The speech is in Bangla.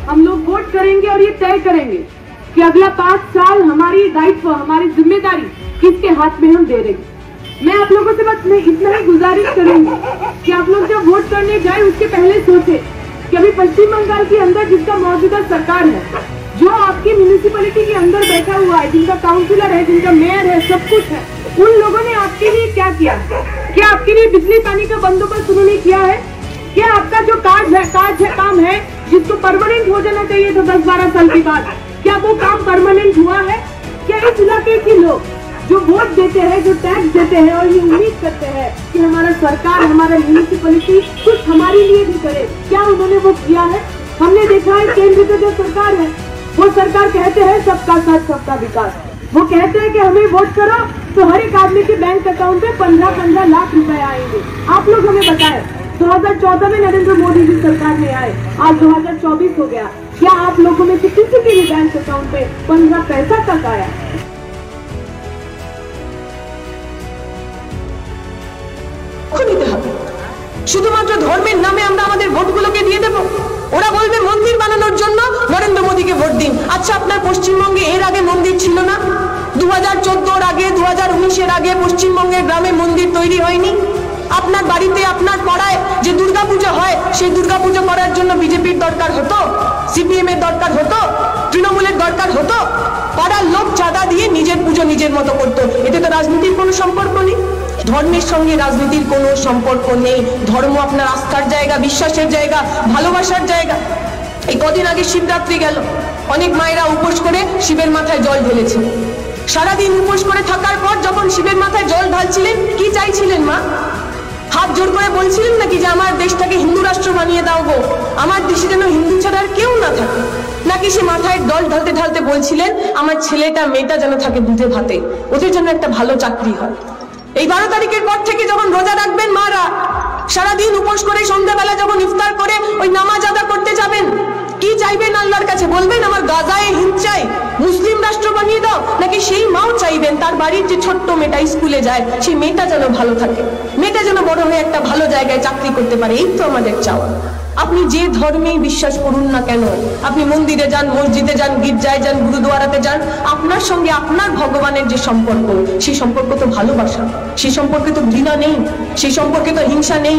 हम लोग वोट करेंगे और ये तय करेंगे कि अगला 5 साल हमारी दायित्व, हमारी जिम्मेदारी किसके हाथ में हम दे रहे हैं। मैं आप लोगों से बस इतना ही गुजारिश करूंगी कि आप लोग जब वोट करने जाए उसके पहले सोचे कि अभी पश्चिम बंगाल के अंदर जिसका मौजूदा सरकार है, जो आपकी म्यूनिसिपैलिटी के अंदर बैठा हुआ है, जिनका काउंसिलर है, जिनका मेयर है, सब कुछ है, उन लोगों ने आपके लिए क्या किया? क्या आपके लिए बिजली पानी का बंदोबस्त उन्होंने किया है? क्या आपका जो काम है जिसको परमानेंट हो जाना चाहिए था 10-12 साल के बाद, क्या वो काम परमानेंट हुआ है? क्या इस इलाके के लोग जो वोट देते हैं, जो टैक्स देते हैं और ये उम्मीद करते हैं कि हमारा सरकार, हमारा म्यूनिसिपैलिटी कुछ हमारे लिए भी करे, क्या उन्होंने वो किया है? हमने देखा है केंद्र की जो सरकार है, वो सरकार कहते हैं सबका साथ सबका विकास। वो कहते हैं कि हमें वोट करो तो हर एक आदमी के बैंक अकाउंट में 15-15 लाख रुपए आएंगे। आप लोग हमें बताएं, 2014 में नरेंद्र मोदी जी सरकार में आए, आज 2024 हो गया, क्या आप लोगों में से किसी के भी बैंक अकाउंट पे 15 पैसा तक आया? শুধুমাত্র ধর্মের নামে আমরা আমাদের ভোটগুলোকে দিয়ে দেব? ওরা বলবে মন্দির বানানোর জন্য নরেন্দ্র মোদীকে ভোট দিন। আচ্ছা, আপনার পশ্চিমবঙ্গে এর আগে মন্দির ছিল না? 2014 আগে, 2019 আগে পশ্চিমবঙ্গের গ্রামে মন্দির তৈরি হয়নি? আপনার বাড়িতে, আপনার পাড়ায় যে দুর্গাপূজা হয়, সেই দুর্গাপূজা করার জন্য বিজেপির দরকার হতো, সিপিএম এর দরকার হতো, তৃণমূলের দরকার হতো? পাড়ার লোক চাঁদা দিয়ে নিজের পুজো নিজের মতো করতো। এতে তো রাজনীতির কোনো সম্পর্ক নেই। ধর্মের সঙ্গে রাজনীতির কোনো সম্পর্ক নেই। ধর্ম আপনার আস্থার জায়গা, বিশ্বাসের জায়গা, ভালোবাসার জায়গা। এই কদিন আগে শিবরাত্রি গেল, অনেক মায়েরা উপোস করে শিবের মাথায় জল ঢেলেছে। সারাদিন উপোস করে থাকার পর যখন শিবের মাথায় জল ঢালছিলেন, কি চাইছিলেন মা? হাত জোর করে বলছিলেন নাকি যে আমার দেশটাকে হিন্দু রাষ্ট্র বানিয়ে দাও গো, আমার দেশে যেন হিন্দু ছাড়া আর কেউ না থাকে? নাকি সে মাথায় জল ঢালতে ঢালতে বলছিলেন আমার ছেলেটা মেয়েটা যেন থাকে দুধে ভাতে, ওদের জন্য একটা ভালো চাকরি হয়? এই 12 তারিখের পর থেকে যখন রোজা রাখবেন মারা, সারাদিন উপোস করে সন্ধ্যাবেলা যখন ইফতার করে ওই নামাজ আদা করতে যাবেন, কি চাইবেন আল্লাহর কাছে? বলবেন আমার গাজায় হিন্দ চাই, মুসলিম রাষ্ট্র বানিয়ে দাও? নাকি সেই মাও চাইবেন তার বাড়ির যে ছোট্ট মেয়েটা স্কুলে যায়, সেই মেয়েটা যেন ভালো থাকে, মেয়েটা যেন বড় হয়ে একটা ভালো জায়গায় চাকরি করতে পারে? এই তো আমাদের চাওয়া। আপনি যে ধর্মেই বিশ্বাস করুন না কেন, আপনি মন্দিরে যান, মসজিদে যান, গির্জায় যান, গুরুদুয়ারাতে যান, আপনার সঙ্গে আপনার ভগবানের যে সম্পর্ক, সেই সম্পর্ক তো ভালোবাসা, সেই সম্পর্কে তো ঘৃণা নেই, সেই সম্পর্কে তো হিংসা নেই।